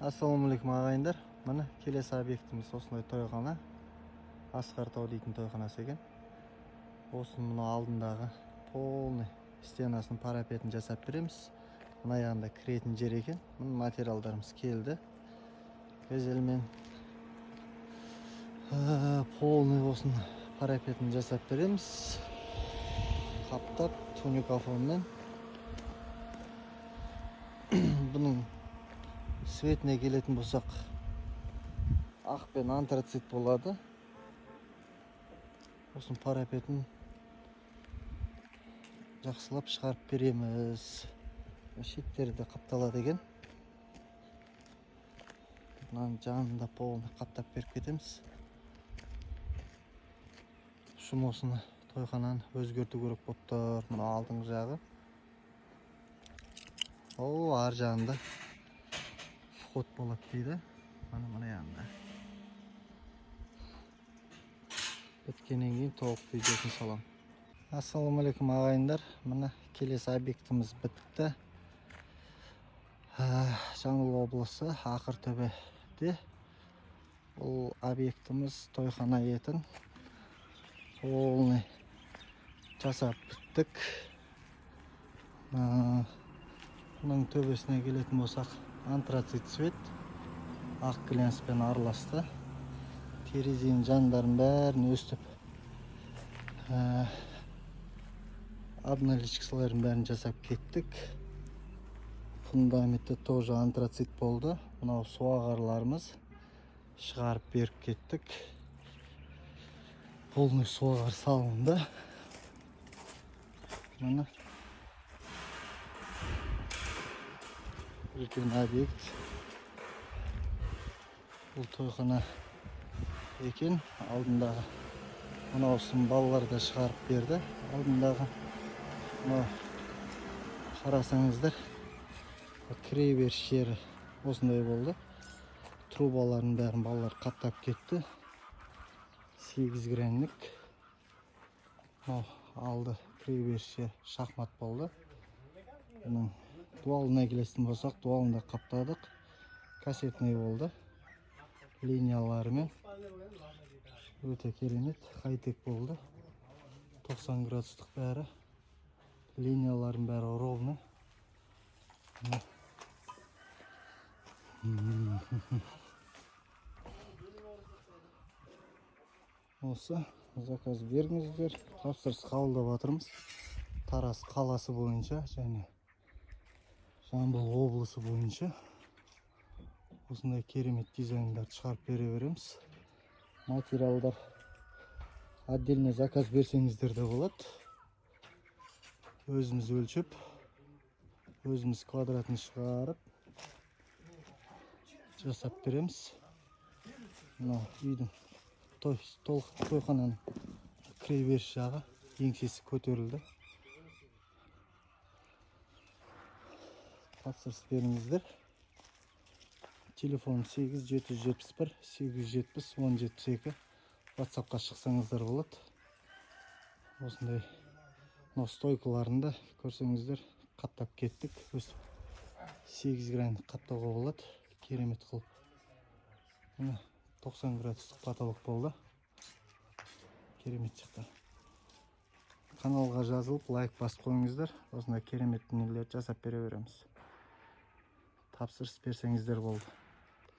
Ассалаумағалейкум ағайындар. Міне келесі объектіміз осындай тойхана. Асқар тау дейтін тойханасы екен. Осының мына алдындағы полный стенасын парапетін жасап береміз. Мына жағында кіретін жер екен. Мына материалдарымыз келді. Газельмен полный осының парапетін жасап береміз. Қаптап туникафонмен. Бұның светіне келетін болсақ, ақ пен антрацит болады. Осының парапетін жақсылап шығарып береміз. Шеттері де қапталады екен. Мынаның жанында полный қаптап беріп кетеміз. Шумосыны тойхананы өзгерту керек болып тұр. Мына алдыңғы жағы. О, ар жағында вход болады дейді. Мына жағында. Біткеннен кейін толық видеосын салам. Ассалаумағалейкум ағайындар. Мына келесі объектіміз бітті. Жамбыл облысы Ақыртөбеде. Бұл объектіміз тойхана етін полный жасап біттік. Бұның төбесіне келетін болсақ, антрацит цвет ақ глянцпен араласты. Терезенің жандарын бәрін өстіп, обналичкаларын бәрін жасап кеттік. Фундаменті тоже антрацит болды. Мынау суағарларымыз шығарып беріп кеттік. Полный суағар салынды. Мына үлкен объект. Бұл тойхана екен. Алдындағы мынаусын балалар да шығарып берді. Алдындағы мынау қарасаңыздар, кіреберіс жері осындай болды. Трубаларын бәрін балалар қаптап кетті. 8 гранник. Алды кіреберіс жері шахмат болды. Бұның дуалына келетін болсақ, дуалында қаптадық. Кассетный болды. Линияларымен өте керемет, хай-тек болды. 90 градустық бәрі. Линияларын бәрі ровно. Осы заказ беріңіздер. Тапсырыс қабылдап жатырмыз. Тараз қаласы бойынша және Жамбыл облысы бойынша осындай керемет дизайндарды шығарып бере береміз. Материалдар отдельно заказ берсеңіздер де болады. Өзіміз өлшеп, өзіміз квадратын шығарып жасап береміз. Мына үйдің тойхананың кіреберіс жағы еңсесі көтерілді. Тапсырыс беріңіздер. Телефон 8771 870 1072. WhatsAppқа шықсаңыздар болады. Осындай стойкаларында көрсеңіздер, қаптап кеттік. 8 гранит қаптауға болады. Керемет қылып. 90 градустық потолок болды. Керемет шықты. Каналға жазылып, лайк басып қойыңыздар. Осындай керемет дүниелерді жасап бере береміз. Тапсырыс берсеңіздер болды.